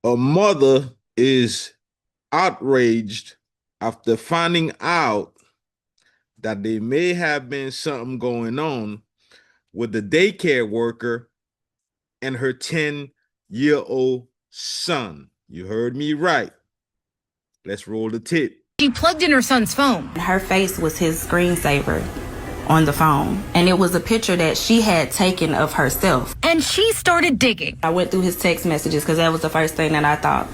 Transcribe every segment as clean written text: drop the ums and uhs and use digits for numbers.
A mother is outraged after finding out that there may have been something going on with the daycare worker and her 10-year-old son. You heard me right. Let's roll the tape. She plugged in her son's phone. Her face was his screensaver on the phone, and it was a picture that she had taken of herself. And she started digging. I went through his text messages because that was the first thing that I thought.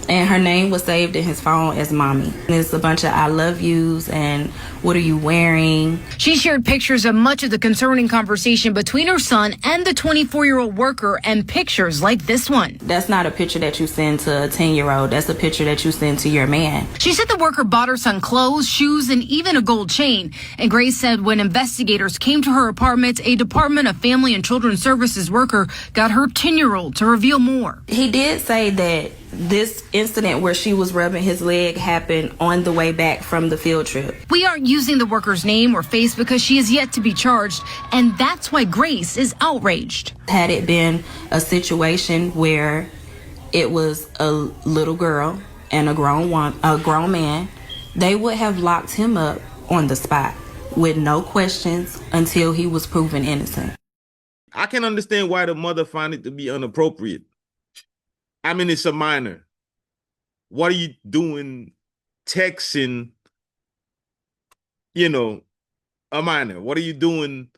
And her name was saved in his phone as Mommy. And it's a bunch of I love yous and what are you wearing? She shared pictures of much of the concerning conversation between her son and the 24-year-old worker and pictures like this one. That's not a picture that you send to a 10-year-old. That's a picture that you send to your man. She said the worker bought her son clothes, shoes, and even a gold chain. And Grace said when investigators came to her apartment, a Department of Family and Children's Services worker got her 10-year-old to reveal more. He did say that this incident where she was rubbing his leg happened on the way back from the field trip. We aren't using the worker's name or face because she is yet to be charged, and that's why Grace is outraged. Had it been a situation where it was a little girl and a grown man, they would have locked him up on the spot with no questions until he was proven innocent. I can understand why the mother found it to be inappropriate. I mean, it's a minor. What are you doing texting, a minor? What are you doing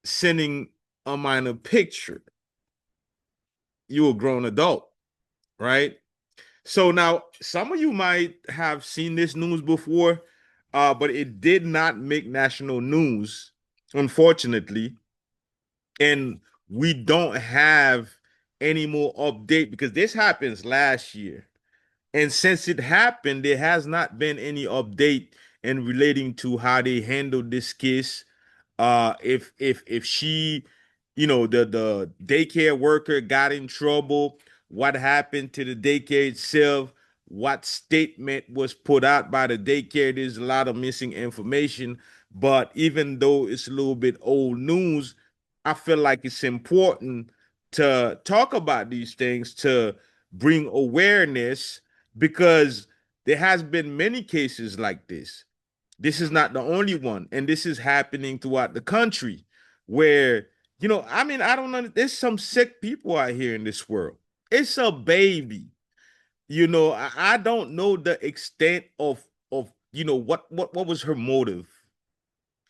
sending a minor picture? You're a grown adult, right? So now some of you might have seen this news before, but it did not make national news, unfortunately. And we don't have any more update because this happens last year. And since it happened, there has not been any update in relating to how they handled this case. If she, the daycare worker got in trouble, what happened to the daycare itself, what statement was put out by the daycare. There's a lot of missing information. But even though it's a little bit old news, I feel like it's important to talk about these things to bring awareness because there has been many cases like this. This is not the only one. And this is happening throughout the country where, I don't know. There's some sick people out here in this world. It's a baby. I don't know the extent of what was her motive.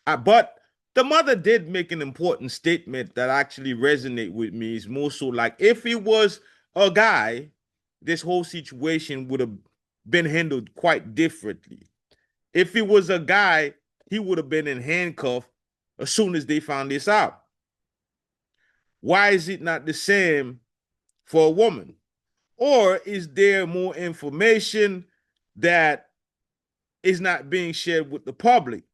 But the mother did make an important statement that actually resonate with me. It's more so like if it was a guy, this whole situation would have been handled quite differently. If it was a guy, he would have been in handcuffs as soon as they found this out. Why is it not the same for a woman? Or is there more information that is not being shared with the public?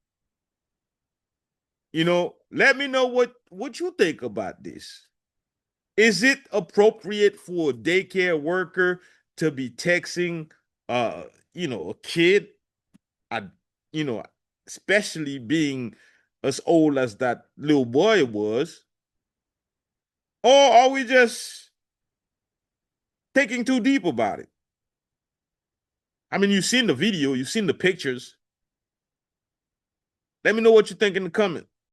Let me know what you think about this. Is it appropriate for a daycare worker to be texting, a kid, especially being as old as that little boy was? Or are we just taking too deep about it? I mean, you've seen the video, you've seen the pictures. Let me know what you think in the comment.